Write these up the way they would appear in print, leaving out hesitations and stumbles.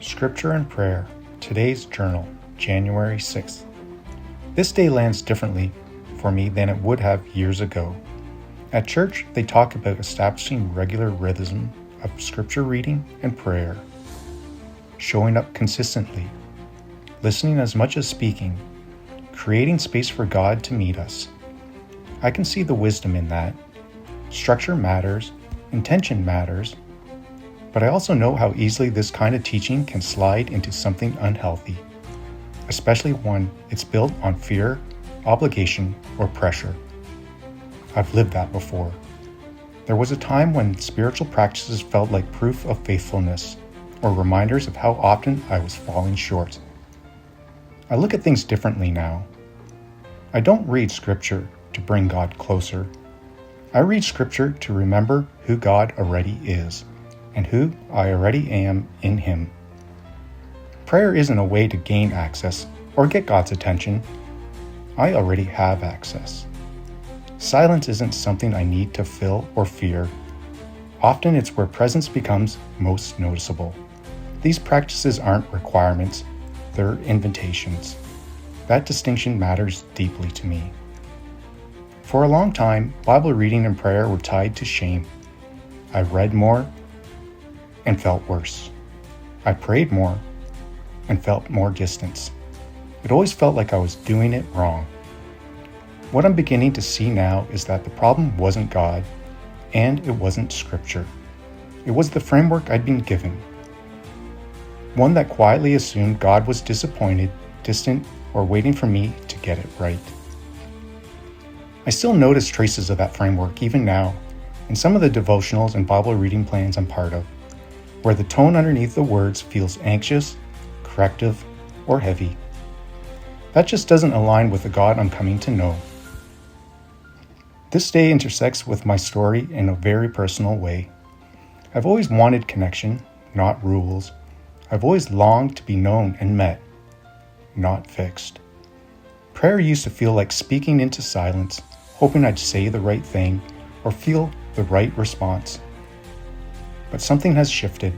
Scripture and Prayer, today's journal, January 6th. This day lands differently for me than it would have years ago. At church, they talk about establishing regular rhythm of scripture reading and prayer, showing up consistently, listening as much as speaking, creating space for God to meet us. I can see the wisdom in that. Structure matters, intention matters, but I also know how easily this kind of teaching can slide into something unhealthy, especially when it's built on fear, obligation, or pressure. I've lived that before. There was a time when spiritual practices felt like proof of faithfulness, or reminders of how often I was falling short. I look at things differently now. I don't read Scripture to bring God closer. I read Scripture to remember who God already is, and who I already am in Him. Prayer isn't a way to gain access or get God's attention. I already have access. Silence isn't something I need to fill or fear. Often it's where presence becomes most noticeable. These practices aren't requirements, they're invitations. That distinction matters deeply to me. For a long time, Bible reading and prayer were tied to shame. I read more and felt worse. I prayed more and felt more distance. It always felt like I was doing it wrong. What I'm beginning to see now is that the problem wasn't God, and it wasn't Scripture. It was the framework I'd been given. One that quietly assumed God was disappointed, distant, or waiting for me to get it right. I still notice traces of that framework even now in some of the devotionals and Bible reading plans I'm part of, where the tone underneath the words feels anxious, corrective, or heavy. That just doesn't align with the God I'm coming to know. This day intersects with my story in a very personal way. I've always wanted connection, not rules. I've always longed to be known and met, not fixed. Prayer used to feel like speaking into silence, hoping I'd say the right thing or feel the right response. But something has shifted.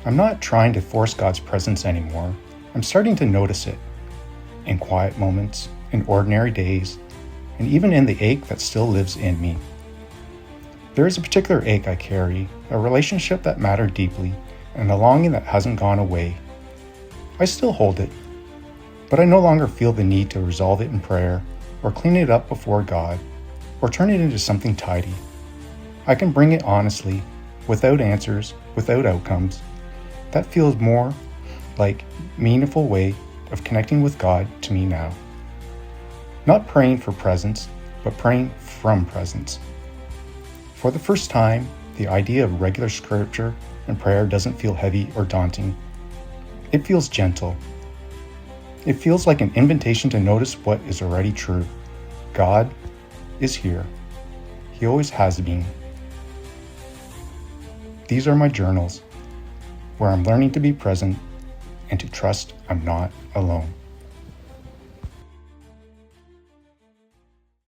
I'm not trying to force God's presence anymore. I'm starting to notice it in quiet moments, in ordinary days, and even in the ache that still lives in me. There is a particular ache I carry, a relationship that mattered deeply, and a longing that hasn't gone away. I still hold it, but I no longer feel the need to resolve it in prayer, or clean it up before God, or turn it into something tidy. I can bring it honestly, without answers, without outcomes. That feels more like a meaningful way of connecting with God to me now. Not praying for presence, but praying from presence. For the first time, the idea of regular scripture and prayer doesn't feel heavy or daunting. It feels gentle. It feels like an invitation to notice what is already true. God is here. He always has been. These are my journals, where I'm learning to be present and to trust I'm not alone.